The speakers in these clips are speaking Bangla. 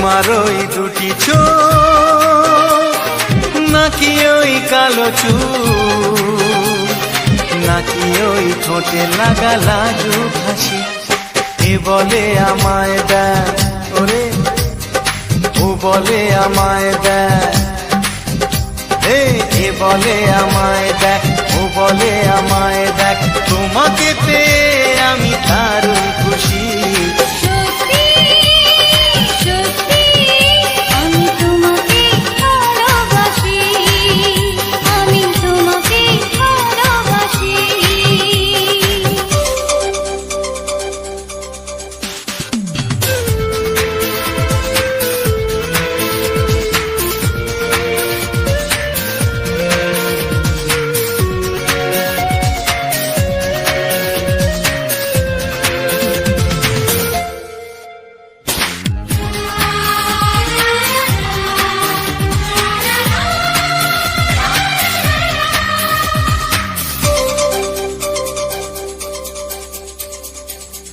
তোমার ওই দুটি চোখ, নাকি ওই কালো চুল, নাকি ওই ঠোঁটে লাগা লাজুক হাসি। এ বলে আমায় দেখ ওরে, ও বলে আমায় দেখ, এ বলে আমায় দেখ, ও বলে আমায় দেখ, তোমাকে পেয়ে আমি দারুণ খুশি।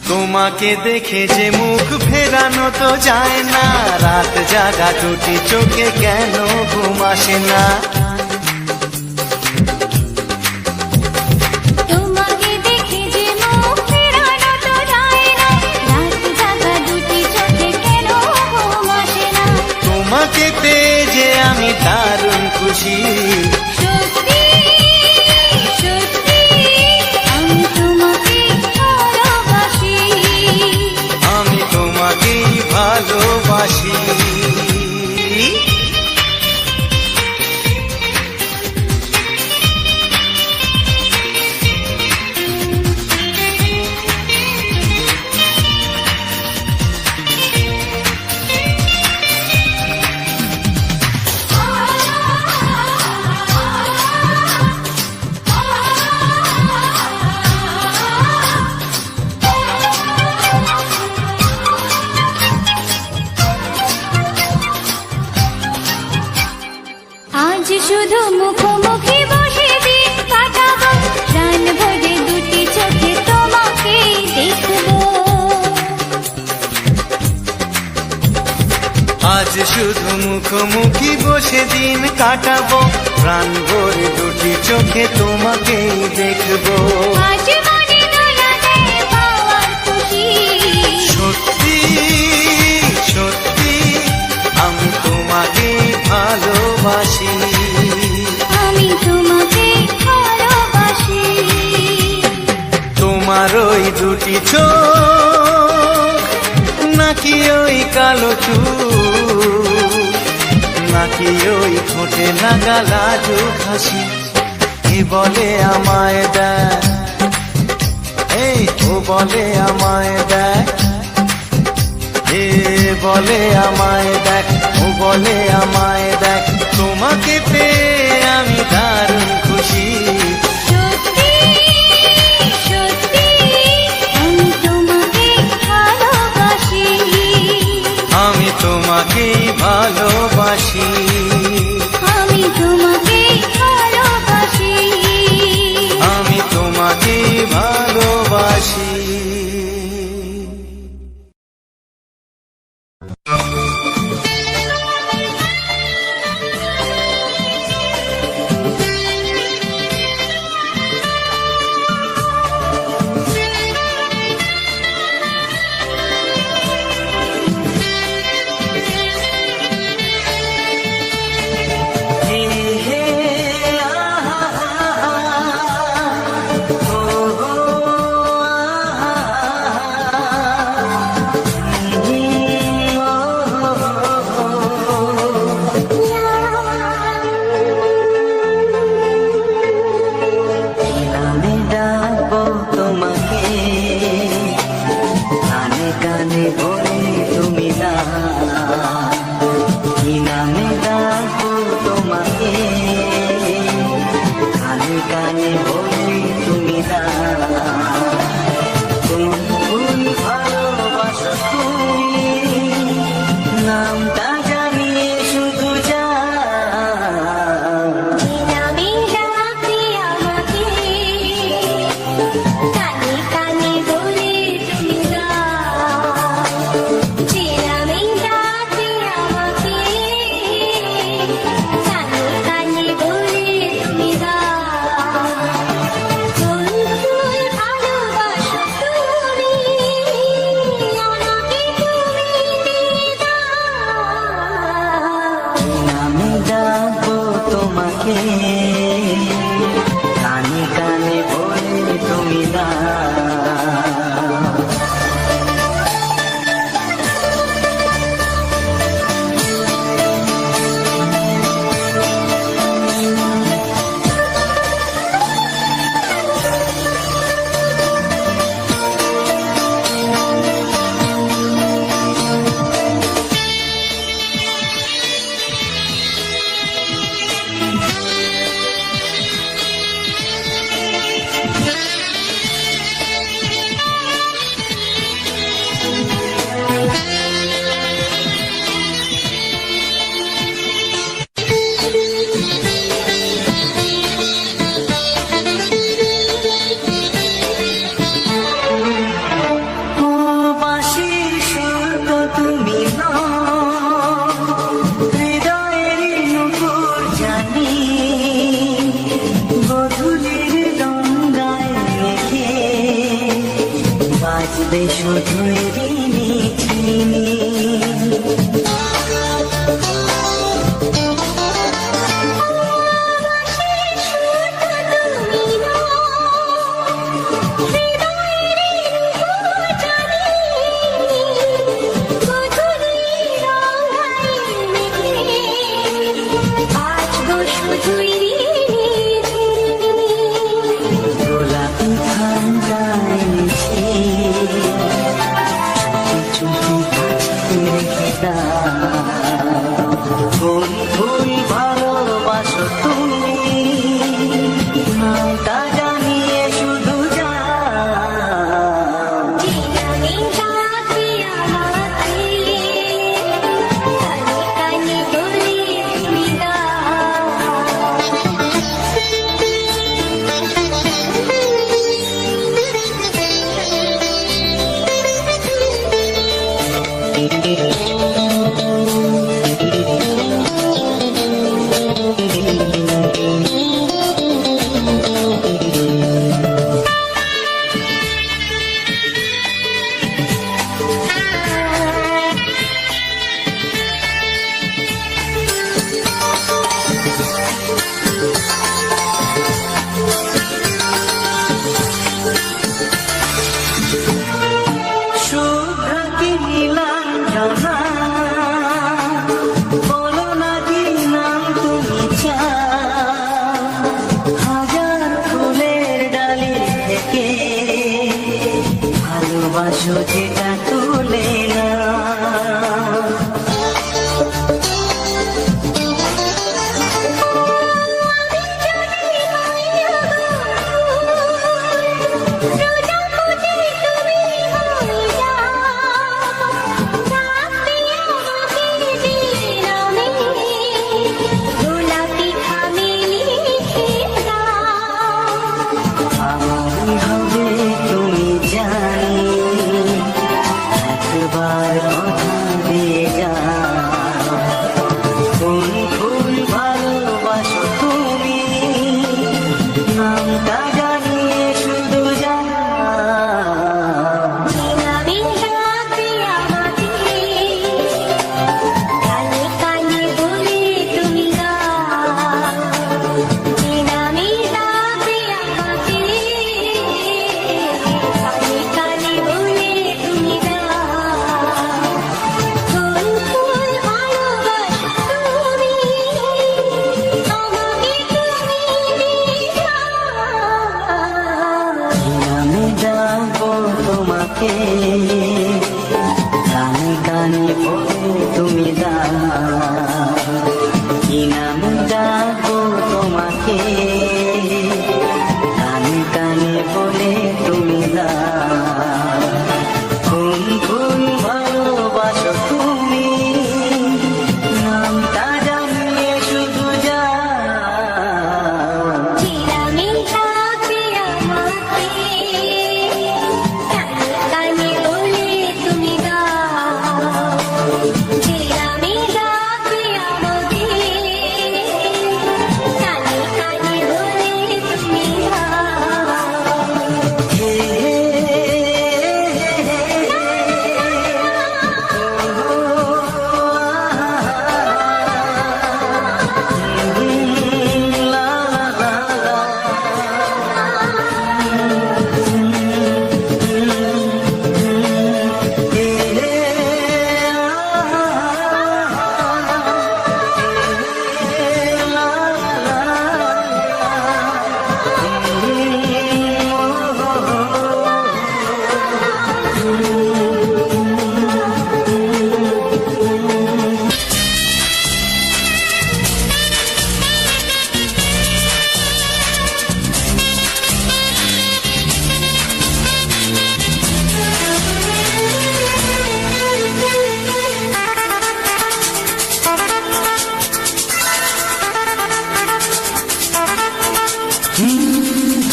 তোমাকে দেখে যে মুখ ফেরানো তো যায় না, রাত জাগা দুটি চোখে কেন ঘুম আসে না। তোমাকে দেখে যে মুখ ফেরানো তো যায় না, রাত জাগা দুটি চোখে কেন ঘুম আসে না। তোমাকে পেয়ে যে আমি দারুণ খুশি। ভালোবাসি। শুধু মুখোমুখি বসে দিন কাটাবো, প্রাণ ভরে দুটি চোখে তোমাকে দেখবো। আজ শুধু মুখোমুখি বসে দিন কাটাবো, প্রাণ ভরে দুটি চোখে তোমাকেই দেখবো। আজ মনে দোলাতে পাওয়ার খুশি, সত্যি সত্যি আমি তোমাকে ভালোবাসি। আমি তোমাকে ভালোবাসি। তোমার ওই দুটি চোখ, নাকি ওই কালো চুল, নাকি ওই ঠোঁটে লাগা লাজুক হাসি। এ বলে আমায় দেখ, ও বলে আমায় দেখ, এ বলে আমায় দেখ, ও বলে আমায় দেখ, তোমাকে পেয়ে আমি দারুণ খুশি। সত্যি সত্যি আমি তোমাকে ভালোবাসি। আমি তোমাকেই ভালোবাসি। আমি তোমাকে ভালোবাসি। আমি তোমাকেই ভালোবাসি। হে হে আহা, ও বাঁচবে শুধুই ঋণী ছিনি। গোলাপি ঠান্ডা এনেছে, চুপি চুপি রেখে দাও। কোন ভুল ভালোবাসো তুমি, নামটা জানিয়ে শুধু যাও। ভালোবাসো যেটা তুলে না, আমারই হবে তুমি জানি, একবার কথা দিয়ে যাও। কোন ভুল ভালোবাসো তুমি, নামটা জানিয়ে শুধু যাও। নামে ডাকবো তোমাকে, কানে কানে বলে তুমি দাও। কি নামে ডাকবো তোমাকে, কানে কানে বলে তুমি দাও। কোন ভুল ভালোবাসো তুমি, নামটা জানিয়ে শুধু যাও।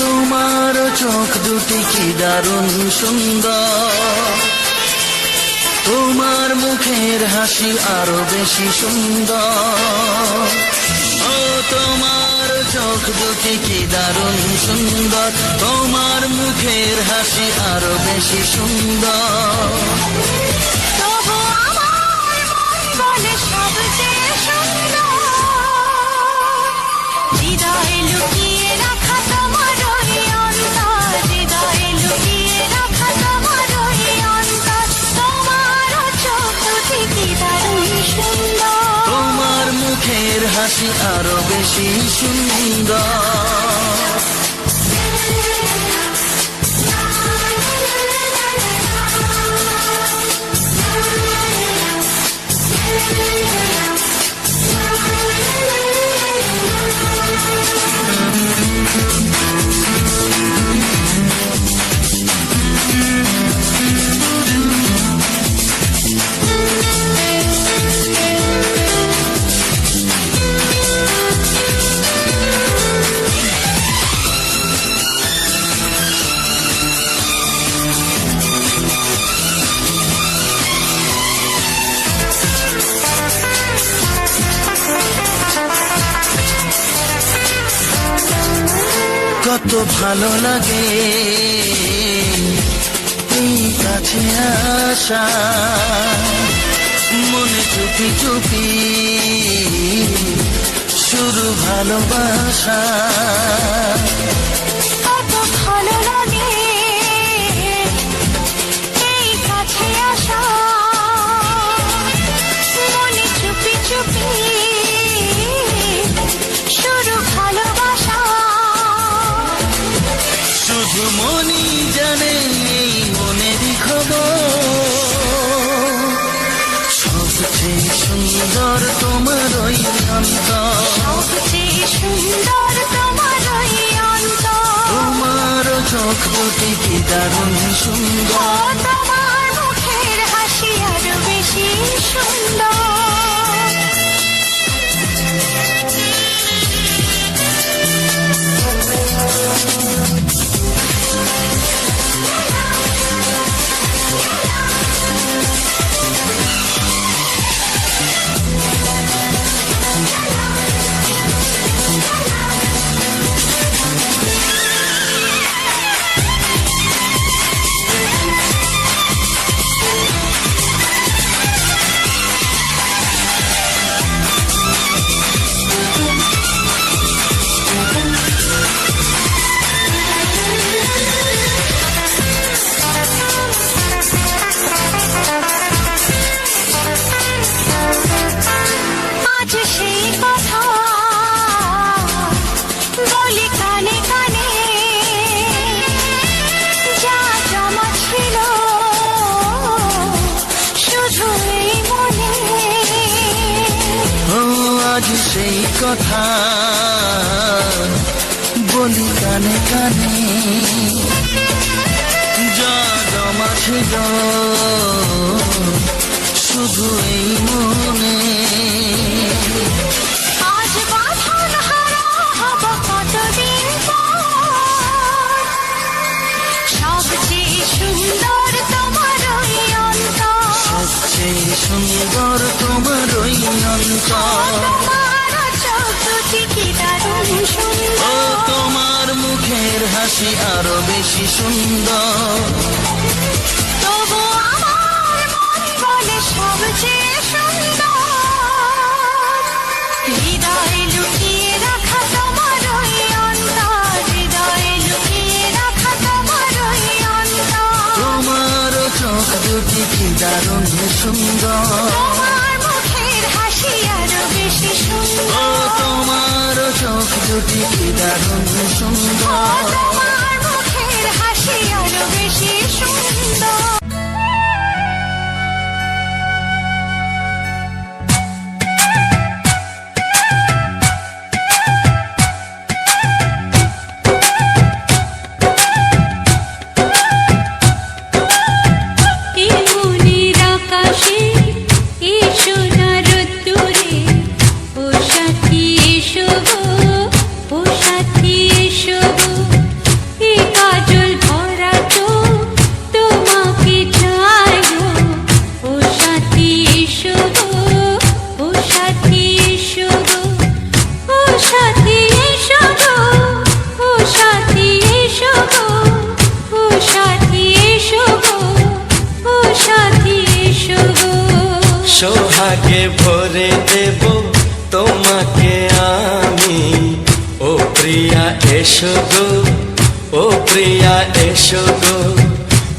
তোমার চোখ দুটি কি দারুণ সুন্দর, তোমার মুখের হাসি আরো বেশি সুন্দর। ও তোমার চোখ দুটি কি দারুণ সুন্দর, তোমার মুখের হাসি আরো বেশি সুন্দর। তবু আমার মন বলে সবচেয়ে সুন্দর, হৃদয়ে লুকিয়ে রাখা তোমার ওই অন্তর, হৃদয়ে লুকিয়ে রাখা তোমার ওই অন্তর। তোমার চোখ দুটি কি দারুণ সুন্দর, তোমার মুখের হাসি আরো বেশি সুন্দর। কত ভালো লাগে এই কাছে আসা, মনে চুপি চুপি শুরু ভালোবাসা। কত ভালো লাগে এই কাছে আসা, মনে চুপি চুপি শুরু ভালোবাসা। শুধু মনই জানে এই মনেরই খবর, সবচেয়ে সুন্দর তোমার ওই অন্তর, সবচেয়ে সুন্দর তোমার ওই অন্তর। তোমার চোখ দুটি কি দারুণ সুন্দর, তোমার মুখের হাসি আরো বেশি সুন্দর। আজ সেই কথা বলি কানে কানে, যা জমা ছিল শুধু এই মনে। ও আজ সেই কথা বলি কানে কানে, যা জমা ছিল শুধু এই মনে। আজ বাঁধন হারা হব কতদিন পর, সবচেয়ে সুন্দর তোমার ওই অন্তর, সবচেয়ে সুন্দর তোমার ওই অন্তর। তোমার চোখ দুটি কি দারুণ ও সুন্দর, তোমার মুখের হাসি আরো বেশি সুন্দর। তবু আমার মন বলে সবচেয়ে সুন্দর, হৃদয়ে লুকিয়ে রাখা তোমার ওই অন্তর, হৃদয়ে লুকিয়ে রাখা তোমার ওই অন্তর। তোমার চোখ দুটি কি দারুণ সুন্দর, তোমার মুখের হাসি আরো বেশি ও সুন্দর, তোমার চোখ দুটি কি দারুণ সুন্দর। তোমার মুখের হাসি আরো বেশি সুন্দর। সোহাগে ভরে দেব তোমাকে আমি। ও প্রিয়া এসো গো, ও প্রিয়া এসো গো,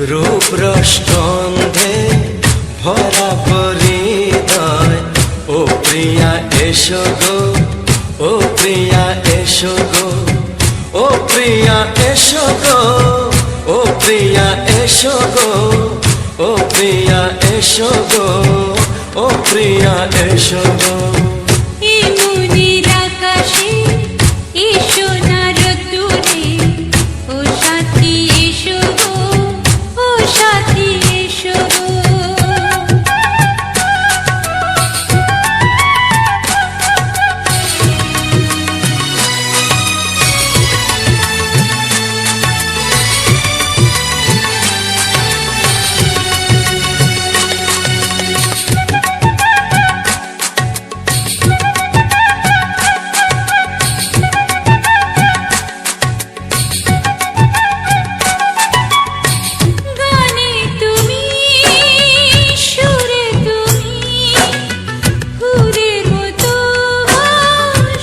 রূপ রসগন্ধে ভরা পরিদয়। ও প্রিয়া এসো গো, ও প্রিয়া এসো গো, ও প্রিয়া এসো গো, ও প্রিয়া এসো গো, ও প্রিয়া এসো গো, ও প্রিয়া এসো গো। এই মনের আকাশে এসো না রোদ্দুরে, ও সাথী এসো গো, ও সাথী এসো গো। গানে তুমি, সুরে তুমি, ফুলের মতো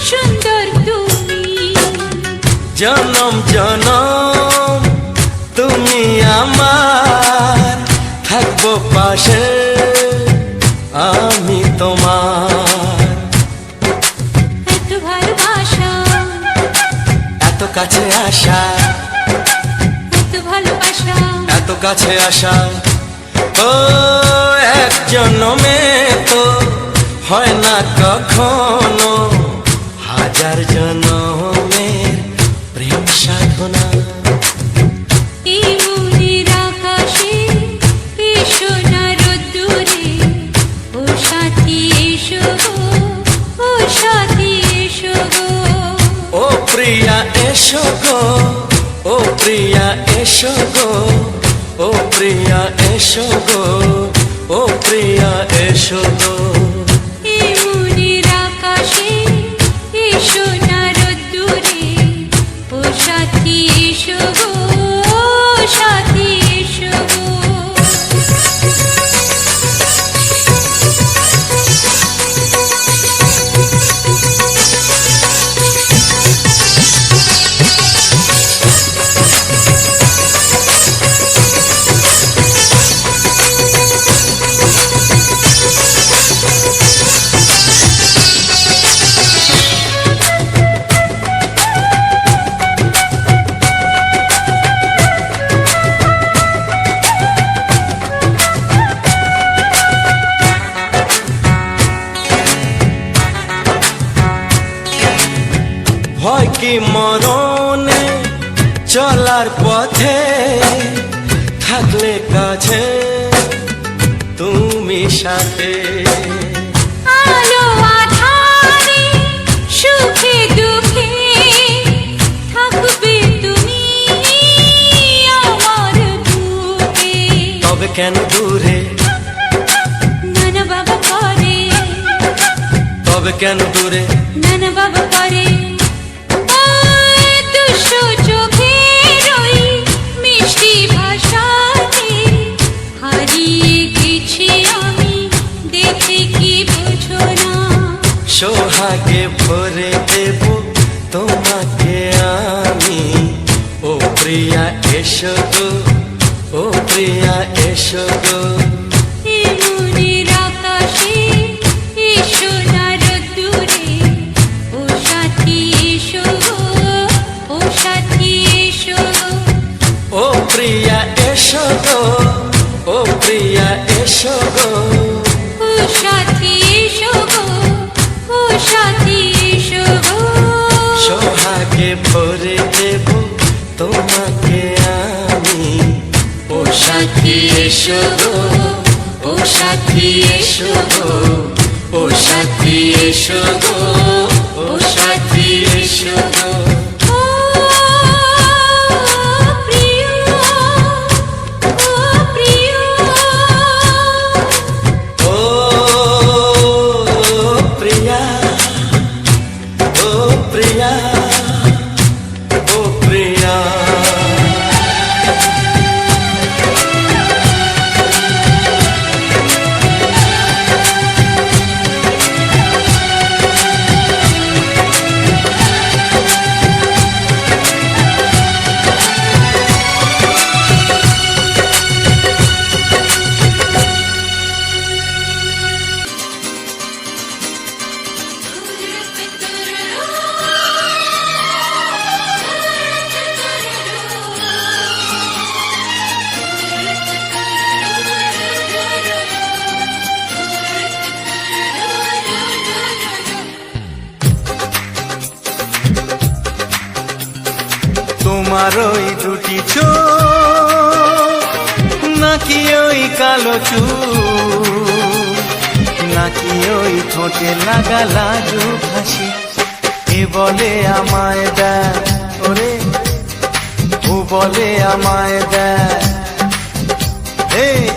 সুন্দর তুমি। জনম জনম তুমি আমার, থাকবো পাশে আমি তোমার। এত ভালোবাসা, এত কাছে আসা, এত ভালোবাসা, এত কাছে আসা, ও এক জন্মে তো হয় না কখনো, হাজার জন্মের প্রেম সাধনা। এই মনের আকাশে এসো না রোদ্দুরে, ও সাথী এসো গো, ও সাথী এসো গো। ও প্রিয়া এসো গো, ও প্রিয়া এসো গো, ও প্রিয়া এসো গো, ও প্রিয়া এসো গো। এই মনের আকাশে এসো না রোদ্দুরে, ও সাথী এসো গো, ও সাথী এসো গো। ভয় কি মরণে চলার পথে, থাকলে কাছে তুমি সাথে। আলো আঁধারে, সুখে দুঃখে, থাকবে তুমি আমার বুকে। তবে কেন দূরে, নানা বাবা করে, তবে কেন দূরে, নানা বাবা করে। ওই দুষ্টু চোখের ওই মিষ্টি ভাষাতে হারিয়ে গেছি আমি, দেখে কি বোঝো না। সোহাগে ভরে দেব তোমাকে আমি। ও প্রিয়া এসো গো, ও প্রিয়া এসো গো, এই মনের আকাশে এসো না রোদ্দুরে, ও সাথী এসো গো, ও সাথী এসো গো। ও প্রিয়া এসো গো, ও প্রিয়া এসো গো, ও সাথী এসো গো, ও সাথী এসো গো। সোহাগে ভরে দেব তোমাকে আমি। ও সাথী এসো গো, ও সাথী এসো গো, ও সাথী এসো গো, ও সাথী এসো গো। ও প্রিয়, ও প্রিয়, ও প্রিয়া, ও প্রিয়া, ও প্রিয়া। তোমার ওই দুটি চোখ নাকি ওই কালো চুল নাকি ওই ঠোঁটে লাগা লাজুক হাসি এ বলে আমায় দেখ ওরে ও বলে আমায় দেখ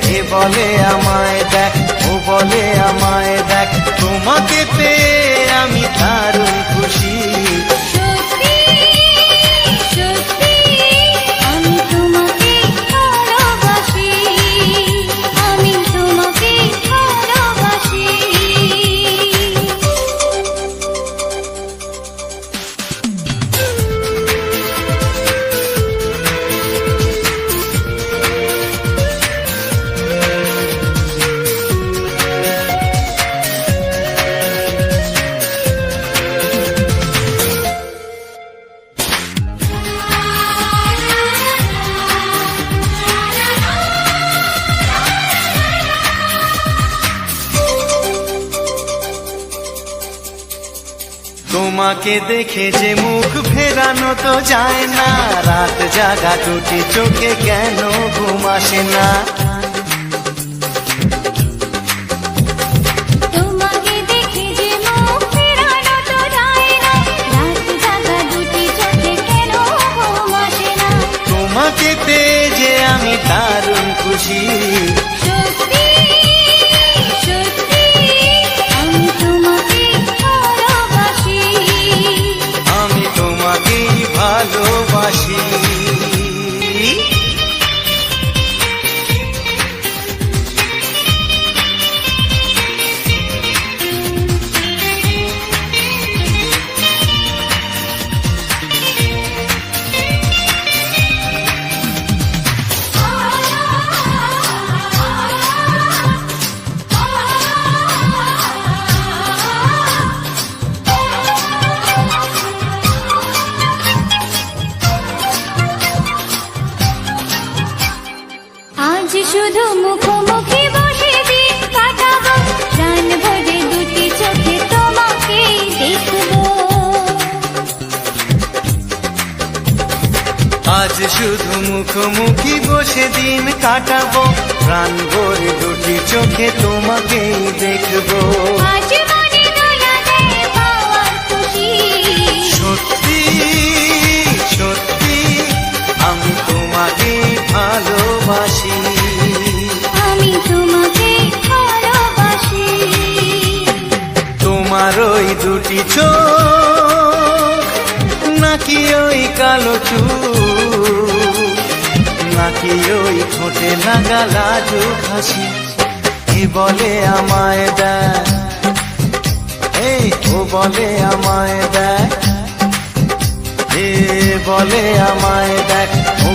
এ বলে আমায় দেখ ও বলে আমায় দেখ তোমাকে পেয়ে আমি দারুণ খুশি সত্যি সত্যি আমি তোমাকে ভালোবাসি আমি তোমাকে ভালোবাসি তোমাকে দেখে যে মুখ ফেরানো তো যায় না রাত জাগা দুটি চোখে কেন ঘুম আসে না তোমাকে দেখে যে মুখ ফেরানো তো যায় না রাত জাগা দুটি চোখে কেন ঘুম আসে না তোমাকে পেয়ে যে আমি দারুণ খুশি সত্যি সত্যি আমি তোমাকে ভালোবাসি আমি তোমাকেই ভালোবাসি আজ শুধু মুখোমুখি বসে দিন কাটাবো প্রাণ ভরে দুটি চোখে তোমাকে দেখবো আজ শুধু মুখোমুখি বসে দিন কাটাবো প্রাণ ভরে দুটি চোখে তোমাকেই দেখবো আজ মনে দোলা দেয় পাওয়ার খুশি সত্যি সত্যি আমি তোমাকে ভালোবাসি আমি তোমাকে ভালোবাসি তোমার ওই দুটি চোখ নাকি ওই কালো চুল নাকি ওই ঠোঁটে লাগা লাজুক হাসি এ বলে আমায় দেখ এই ও বলে আমায় দেখ এ বলে আমায় দেখ ও